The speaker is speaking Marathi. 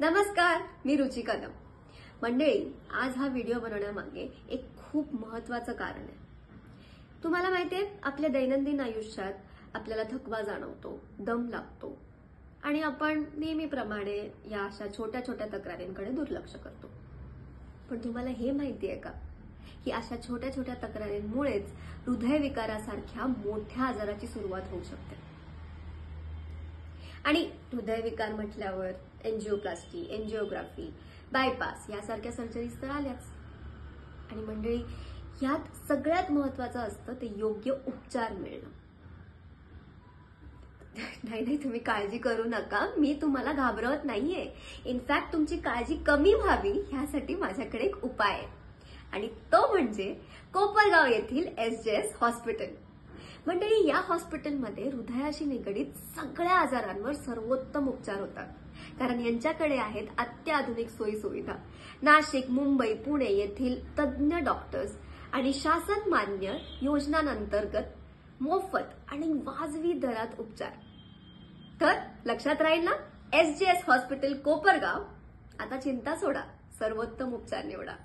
नमस्कार, मी रुची कदम। मंडळी, आज हा व्हिडिओ बनवण्यामागे एक खूप महत्त्वाचं कारण आहे। तुम्हाला माहितीये, आपल्या दैनंदिन आयुष्यात आपल्याला थकवा जाणवतो, दम लागतो आणि आपण नेहमीप्रमाणे या अशा छोट्या छोट्या तक्रारींकडे दुर्लक्ष करतो। पण तुम्हाला हे माहितीये का की अशा छोट्या छोट्या तक्रारींमुळेच हृदयविकारासारख्या मोठ्या आजाराची सुरुवात होऊ शकते। आणि हृदयविकार म्हटल्यावर एंजिओप्लास्टी, एंजिओग्राफी, बायपास यासारख्या सर्जरीज तर आल्याच। आणि मंडळी, यात सगळ्यात महत्त्वाचं असतं ते योग्य उपचार मिळणं। नाही, तुम्ही काळजी करू नका, मी तुम्हाला घाबरवत नाहीये। इनफॅक्ट तुमची काळजी कमी व्हावी यासाठी माझ्याकडे एक उपाय आहे, आणि तो म्हणजे कोपरगाव येथील SJS हॉस्पिटल। मंडळी, या हॉस्पिटलमध्ये हृदयाशी निगडीत सगळ्या आजारांवर सर्वोत्तम उपचार होतात, कारण यांच्याकडे आहेत अत्याधुनिक सोयी सुविधा। नाशिक, मुंबई, पुणे येथील तज्ञ डॉक्टर्स आणि शासन मान्य योजनांतर्गत मोफत आणि वाजवी दरात उपचार। तर लक्षात राहील ना, SJS हॉस्पिटल कोपरगाव। आता चिंता सोडा, सर्वोत्तम उपचार निवडा।